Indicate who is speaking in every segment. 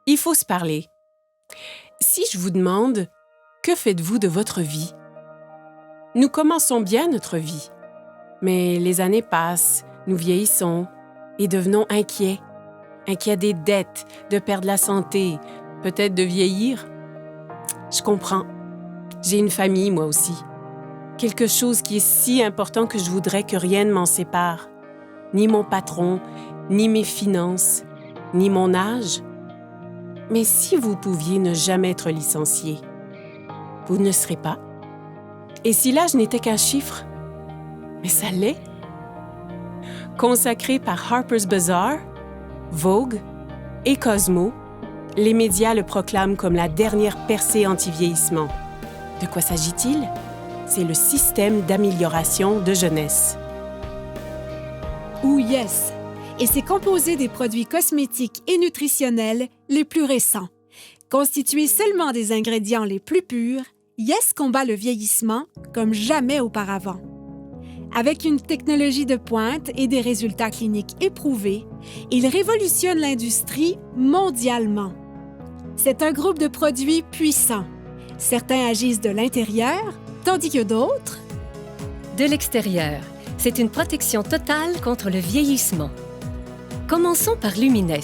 Speaker 1: Il faut se parler. Si je vous demande, que faites-vous de votre vie? Nous commençons bien notre vie, mais les années passent, nous vieillissons et devenons inquiets. Inquiets des dettes, de perdre la santé, peut-être de vieillir. Je comprends. J'ai une famille, moi aussi. Quelque chose qui est si important que je voudrais que rien ne m'en sépare. Ni mon patron, ni mes finances, ni mon âge. Mais si vous pouviez ne jamais être licencié, vous ne serez pas. Et si l'âge n'était qu'un chiffre? Mais ça l'est. Consacré par Harper's Bazaar, Vogue et Cosmo, les médias le proclament comme la dernière percée anti-vieillissement. De quoi s'agit-il? C'est le système d'amélioration de jeunesse.
Speaker 2: Ou Yes, et c'est composé des produits cosmétiques et nutritionnels les plus récents. Constitué seulement des ingrédients les plus purs, Yes combat le vieillissement comme jamais auparavant. Avec une technologie de pointe et des résultats cliniques éprouvés, il révolutionne l'industrie mondialement. C'est un groupe de produits puissants. Certains agissent de l'intérieur, tandis que d'autres...
Speaker 3: De l'extérieur, c'est une protection totale contre le vieillissement. Commençons par Lumines.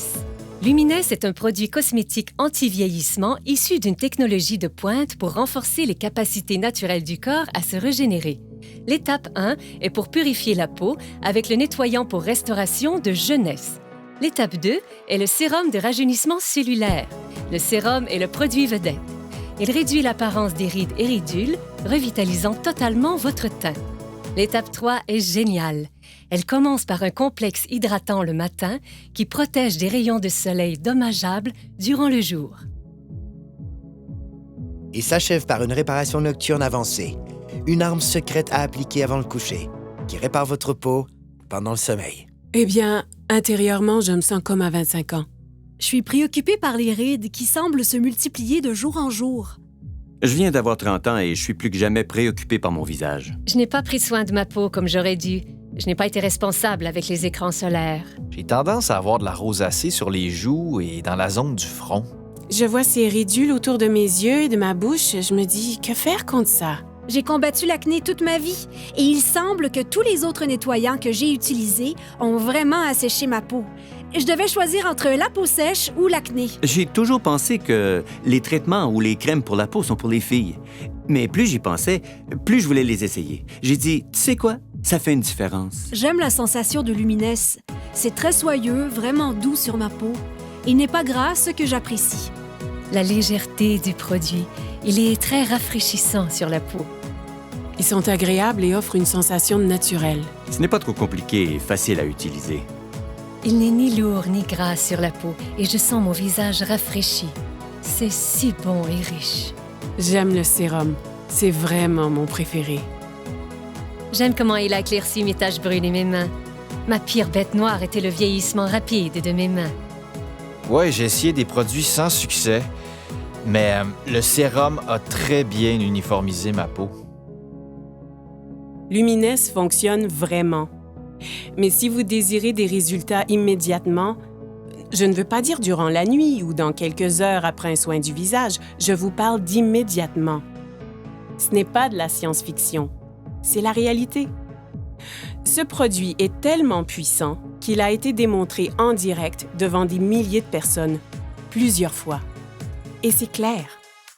Speaker 3: Lumines est un produit cosmétique anti-vieillissement issu d'une technologie de pointe pour renforcer les capacités naturelles du corps à se régénérer. L'étape 1 est pour purifier la peau avec le nettoyant pour restauration de jeunesse. L'étape 2 est le sérum de rajeunissement cellulaire. Le sérum est le produit vedette. Il réduit l'apparence des rides et ridules, revitalisant totalement votre teint. L'étape 3 est géniale. Elle commence par un complexe hydratant le matin qui protège des rayons de soleil dommageables durant le jour.
Speaker 4: Et s'achève par une réparation nocturne avancée, une arme secrète à appliquer avant le coucher, qui répare votre peau pendant le sommeil.
Speaker 1: Eh bien, intérieurement, je me sens comme à 25 ans.
Speaker 2: Je suis préoccupée par les rides qui semblent se multiplier de jour en jour.
Speaker 5: Je viens d'avoir 30 ans et je suis plus que jamais préoccupé par mon visage.
Speaker 3: Je n'ai pas pris soin de ma peau comme j'aurais dû. Je n'ai pas été responsable avec les écrans solaires.
Speaker 6: J'ai tendance à avoir de la rosacée sur les joues et dans la zone du front.
Speaker 1: Je vois ces ridules autour de mes yeux et de ma bouche. Je me dis, que faire contre ça?
Speaker 2: J'ai combattu l'acné toute ma vie et il semble que tous les autres nettoyants que j'ai utilisés ont vraiment asséché ma peau. Je devais choisir entre la peau sèche ou l'acné.
Speaker 5: J'ai toujours pensé que les traitements ou les crèmes pour la peau sont pour les filles. Mais plus j'y pensais, plus je voulais les essayer. J'ai dit, tu sais quoi? Ça fait une différence.
Speaker 2: J'aime la sensation de Lumines. C'est très soyeux, vraiment doux sur ma peau. Il n'est pas gras, ce que j'apprécie.
Speaker 3: La légèreté du produit, il est très rafraîchissant sur la peau.
Speaker 1: Ils sont agréables et offrent une sensation naturelle.
Speaker 5: Ce n'est pas trop compliqué et facile à utiliser.
Speaker 3: Il n'est ni lourd ni gras sur la peau et je sens mon visage rafraîchi. C'est si bon et riche.
Speaker 1: J'aime le sérum. C'est vraiment mon préféré.
Speaker 3: J'aime comment il a éclairci mes taches brunes et mes mains. Ma pire bête noire était le vieillissement rapide de mes mains.
Speaker 6: Ouais, j'ai essayé des produits sans succès, mais le sérum a très bien uniformisé ma peau.
Speaker 1: Lumines fonctionne vraiment. Mais si vous désirez des résultats immédiatement, je ne veux pas dire durant la nuit ou dans quelques heures après un soin du visage, je vous parle d'immédiatement. Ce n'est pas de la science-fiction, c'est la réalité. Ce produit est tellement puissant qu'il a été démontré en direct devant des milliers de personnes, plusieurs fois. Et c'est clair.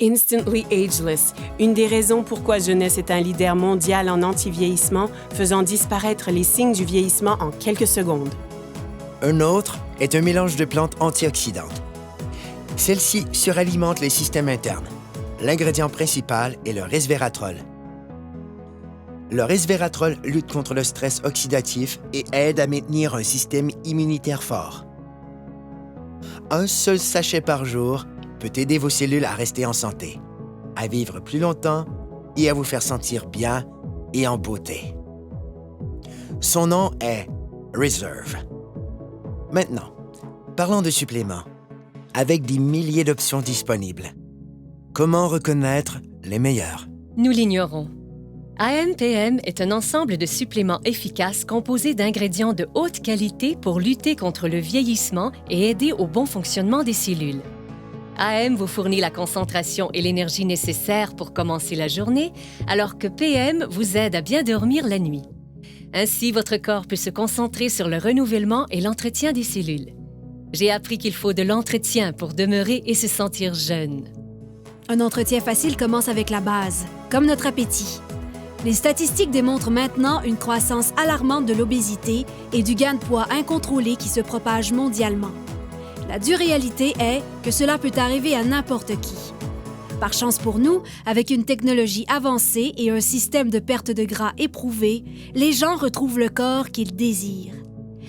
Speaker 1: Instantly Ageless, une des raisons pourquoi Jeunesse est un leader mondial en anti-vieillissement, faisant disparaître les signes du vieillissement en quelques secondes.
Speaker 4: Un autre est un mélange de plantes antioxydantes. Celles-ci suralimentent les systèmes internes. L'ingrédient principal est le resveratrol. Le resveratrol lutte contre le stress oxydatif et aide à maintenir un système immunitaire fort. Un seul sachet par jour peut aider vos cellules à rester en santé, à vivre plus longtemps et à vous faire sentir bien et en beauté. Son nom est Reserve. Maintenant, parlons de suppléments. Avec des milliers d'options disponibles, comment reconnaître les meilleurs?
Speaker 3: Nous l'ignorons. AMPM est un ensemble de suppléments efficaces composés d'ingrédients de haute qualité pour lutter contre le vieillissement et aider au bon fonctionnement des cellules. AM vous fournit la concentration et l'énergie nécessaires pour commencer la journée, alors que PM vous aide à bien dormir la nuit. Ainsi, votre corps peut se concentrer sur le renouvellement et l'entretien des cellules. J'ai appris qu'il faut de l'entretien pour demeurer et se sentir jeune.
Speaker 2: Un entretien facile commence avec la base, comme notre appétit. Les statistiques démontrent maintenant une croissance alarmante de l'obésité et du gain de poids incontrôlé qui se propage mondialement. La dure réalité est que cela peut arriver à n'importe qui. Par chance pour nous, avec une technologie avancée et un système de perte de gras éprouvé, les gens retrouvent le corps qu'ils désirent.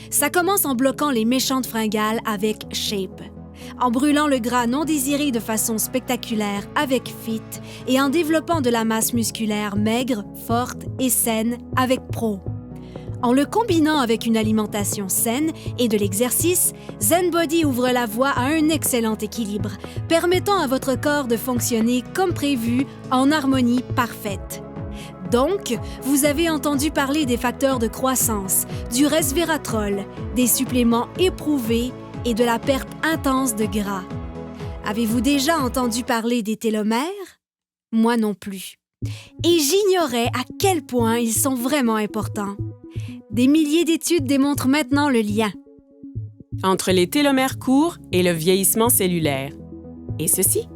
Speaker 2: Ça commence en bloquant les méchantes fringales avec Shape, en brûlant le gras non désiré de façon spectaculaire avec Fit et en développant de la masse musculaire maigre, forte et saine avec Pro. En le combinant avec une alimentation saine et de l'exercice, ZenBody ouvre la voie à un excellent équilibre, permettant à votre corps de fonctionner comme prévu en harmonie parfaite. Donc, vous avez entendu parler des facteurs de croissance, du resveratrol, des suppléments éprouvés et de la perte intense de gras. Avez-vous déjà entendu parler des télomères? Moi non plus. Et j'ignorais à quel point ils sont vraiment importants. Des milliers d'études démontrent maintenant le lien
Speaker 1: entre les télomères courts et le vieillissement cellulaire. Et ceci,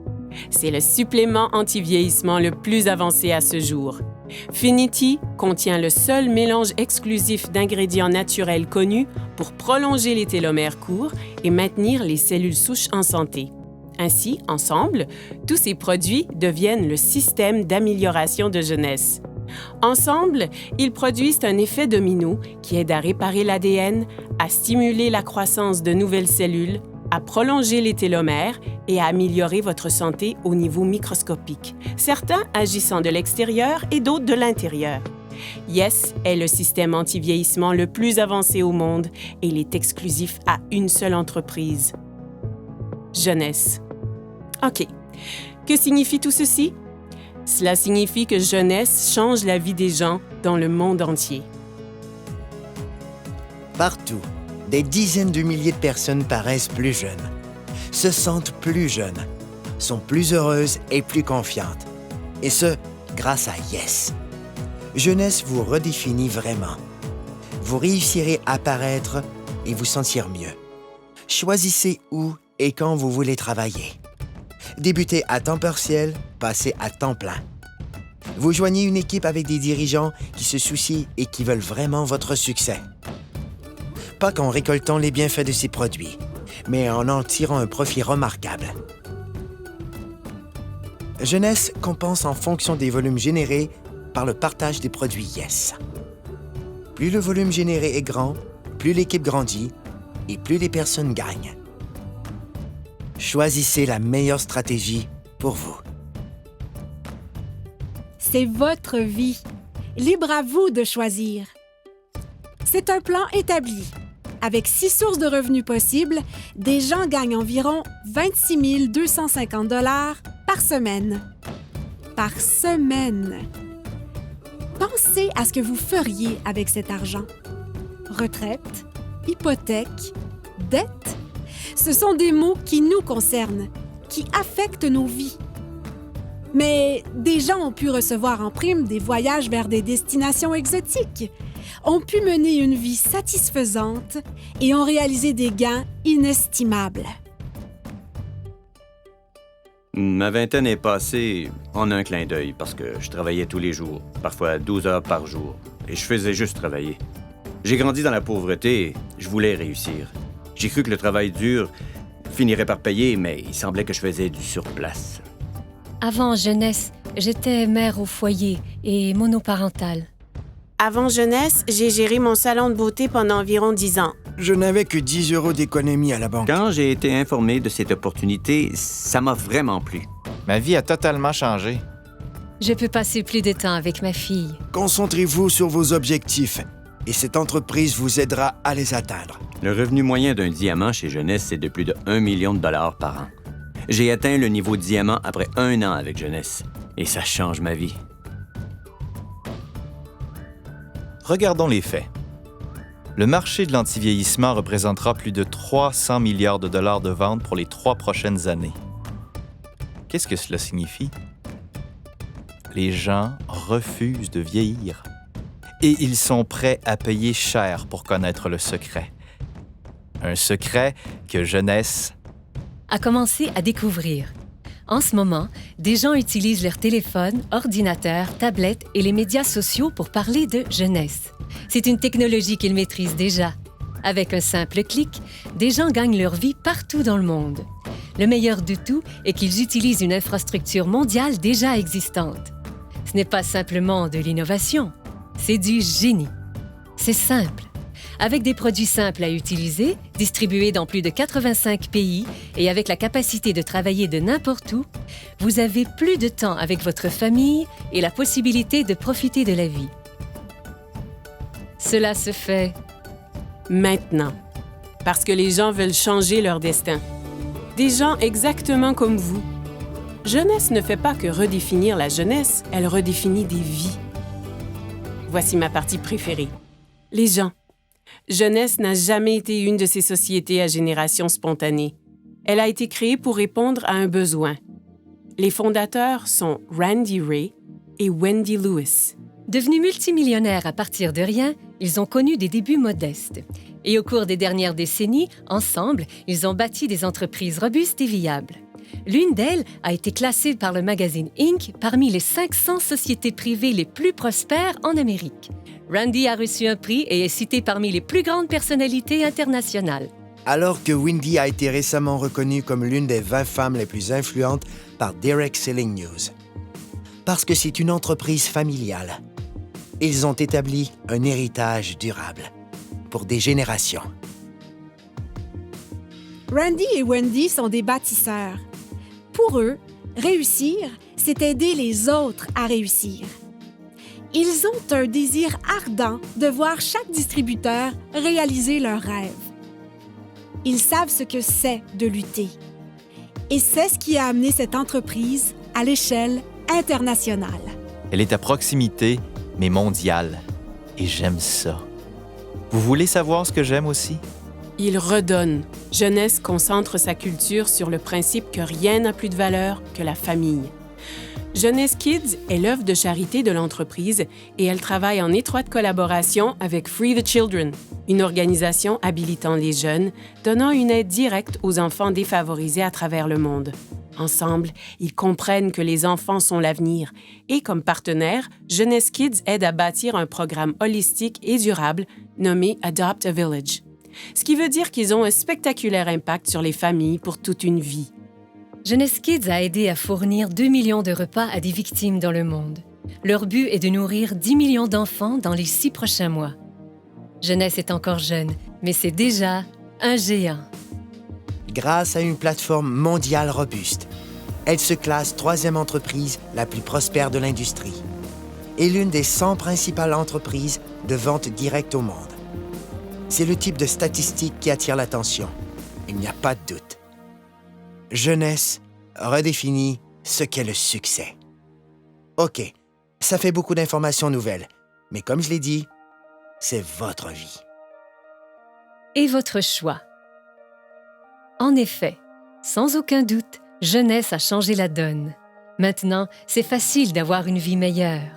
Speaker 1: c'est le supplément anti-vieillissement le plus avancé à ce jour. Finity contient le seul mélange exclusif d'ingrédients naturels connus pour prolonger les télomères courts et maintenir les cellules souches en santé. Ainsi, ensemble, tous ces produits deviennent le système d'amélioration de jeunesse. Ensemble, ils produisent un effet domino qui aide à réparer l'ADN, à stimuler la croissance de nouvelles cellules, à prolonger les télomères et à améliorer votre santé au niveau microscopique, certains agissant de l'extérieur et d'autres de l'intérieur. Yes est le système anti-vieillissement le plus avancé au monde et il est exclusif à une seule entreprise. Jeunesse. OK. Que signifie tout ceci? Cela signifie que Jeunesse change la vie des gens dans le monde entier.
Speaker 4: Partout, des dizaines de milliers de personnes paraissent plus jeunes, se sentent plus jeunes, sont plus heureuses et plus confiantes. Et ce, grâce à Yes. Jeunesse vous redéfinit vraiment. Vous réussirez à paraître et vous sentir mieux. Choisissez où et quand vous voulez travailler. Débutez à temps partiel, passez à temps plein. Vous joignez une équipe avec des dirigeants qui se soucient et qui veulent vraiment votre succès. Pas qu'en récoltant les bienfaits de ces produits, mais en tirant un profit remarquable. Jeunesse compense en fonction des volumes générés par le partage des produits Yes. Plus le volume généré est grand, plus l'équipe grandit et plus les personnes gagnent. Choisissez la meilleure stratégie pour vous.
Speaker 2: C'est votre vie. Libre à vous de choisir. C'est un plan établi. Avec 6 sources de revenus possibles, des gens gagnent environ 26 250 $ par semaine. Par semaine. Pensez à ce que vous feriez avec cet argent. Retraite, hypothèque, dette. Ce sont des mots qui nous concernent, qui affectent nos vies. Mais des gens ont pu recevoir en prime des voyages vers des destinations exotiques, ont pu mener une vie satisfaisante et ont réalisé des gains inestimables.
Speaker 5: Ma vingtaine est passée en un clin d'œil parce que je travaillais tous les jours, parfois 12 heures par jour, et je faisais juste travailler. J'ai grandi dans la pauvreté et je voulais réussir. J'ai cru que le travail dur finirait par payer, mais il semblait que je faisais du surplace.
Speaker 3: Avant Jeunesse, j'étais mère au foyer et monoparentale.
Speaker 1: Avant Jeunesse, j'ai géré mon salon de beauté pendant environ 10 ans.
Speaker 4: Je n'avais que 10 € d'économie à la banque.
Speaker 5: Quand j'ai été informé de cette opportunité, ça m'a vraiment plu.
Speaker 6: Ma vie a totalement changé.
Speaker 3: Je peux passer plus de temps avec ma fille.
Speaker 4: Concentrez-vous sur vos objectifs et cette entreprise vous aidera à les atteindre.
Speaker 5: Le revenu moyen d'un diamant chez Jeunesse, c'est de plus de 1 million de dollars par an. J'ai atteint le niveau diamant après 1 an avec Jeunesse. Et ça change ma vie.
Speaker 6: Regardons les faits. Le marché de l'antivieillissement représentera plus de 300 milliards de dollars de ventes pour les 3 prochaines années. Qu'est-ce que cela signifie? Les gens refusent de vieillir. Et ils sont prêts à payer cher pour connaître le secret. Un secret que Jeunesse
Speaker 3: A commencé à découvrir. En ce moment, des gens utilisent leur téléphone, ordinateur, tablette et les médias sociaux pour parler de jeunesse. C'est une technologie qu'ils maîtrisent déjà. Avec un simple clic, des gens gagnent leur vie partout dans le monde. Le meilleur de tout est qu'ils utilisent une infrastructure mondiale déjà existante. Ce n'est pas simplement de l'innovation, c'est du génie. C'est simple. Avec des produits simples à utiliser, distribués dans plus de 85 pays et avec la capacité de travailler de n'importe où, vous avez plus de temps avec votre famille et la possibilité de profiter de la vie. Cela se fait
Speaker 1: Maintenant. Parce que les gens veulent changer leur destin. Des gens exactement comme vous. Jeunesse ne fait pas que redéfinir la jeunesse, elle redéfinit des vies. Voici ma partie préférée. Les gens. Jeunesse n'a jamais été une de ces sociétés à génération spontanée. Elle a été créée pour répondre à un besoin. Les fondateurs sont Randy Ray et Wendy Lewis.
Speaker 3: Devenus multimillionnaires à partir de rien, ils ont connu des débuts modestes. Et au cours des dernières décennies, ensemble, ils ont bâti des entreprises robustes et viables. L'une d'elles a été classée par le magazine Inc. parmi les 500 sociétés privées les plus prospères en Amérique. Randy a reçu un prix et est cité parmi les plus grandes personnalités internationales.
Speaker 4: Alors que Wendy a été récemment reconnue comme l'une des 20 femmes les plus influentes par Derek Selling News. Parce que c'est une entreprise familiale. Ils ont établi un héritage durable pour des générations.
Speaker 2: Randy et Wendy sont des bâtisseurs. Pour eux, réussir, c'est aider les autres à réussir. Ils ont un désir ardent de voir chaque distributeur réaliser leurs rêves. Ils savent ce que c'est de lutter. Et c'est ce qui a amené cette entreprise à l'échelle internationale.
Speaker 6: Elle est à proximité, mais mondiale. Et j'aime ça. Vous voulez savoir ce que j'aime aussi?
Speaker 1: Il redonne. Jeunesse concentre sa culture sur le principe que rien n'a plus de valeur que la famille. Jeunesse Kids est l'œuvre de charité de l'entreprise et elle travaille en étroite collaboration avec Free the Children, une organisation habilitant les jeunes, donnant une aide directe aux enfants défavorisés à travers le monde. Ensemble, ils comprennent que les enfants sont l'avenir et, comme partenaire, Jeunesse Kids aide à bâtir un programme holistique et durable nommé Adopt a Village. Ce qui veut dire qu'ils ont un spectaculaire impact sur les familles pour toute une vie.
Speaker 3: Jeunesse Kids a aidé à fournir 2 millions de repas à des victimes dans le monde. Leur but est de nourrir 10 millions d'enfants dans les 6 prochains mois. Jeunesse est encore jeune, mais c'est déjà un géant.
Speaker 4: Grâce à une plateforme mondiale robuste, elle se classe 3e entreprise la plus prospère de l'industrie et l'une des 100 principales entreprises de vente directe au monde. C'est le type de statistique qui attire l'attention. Il n'y a pas de doute. Jeunesse redéfinit ce qu'est le succès. OK, ça fait beaucoup d'informations nouvelles, mais comme je l'ai dit, c'est votre vie.
Speaker 3: Et votre choix. En effet, sans aucun doute, Jeunesse a changé la donne. Maintenant, c'est facile d'avoir une vie meilleure,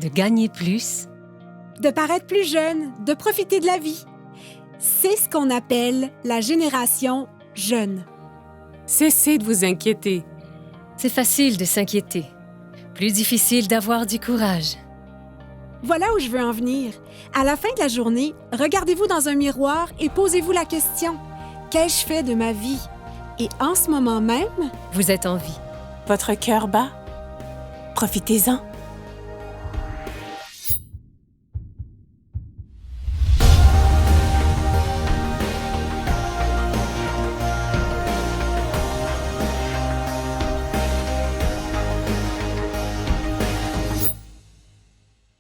Speaker 3: de gagner plus,
Speaker 2: De paraître plus jeune, de profiter de la vie. C'est ce qu'on appelle la génération jeune.
Speaker 1: Cessez de vous inquiéter.
Speaker 3: C'est facile de s'inquiéter. Plus difficile d'avoir du courage.
Speaker 2: Voilà où je veux en venir. À la fin de la journée, regardez-vous dans un miroir et posez-vous la question « Qu'ai-je fait de ma vie? » Et en ce moment même,
Speaker 3: Vous êtes en vie.
Speaker 1: Votre cœur bat? Profitez-en.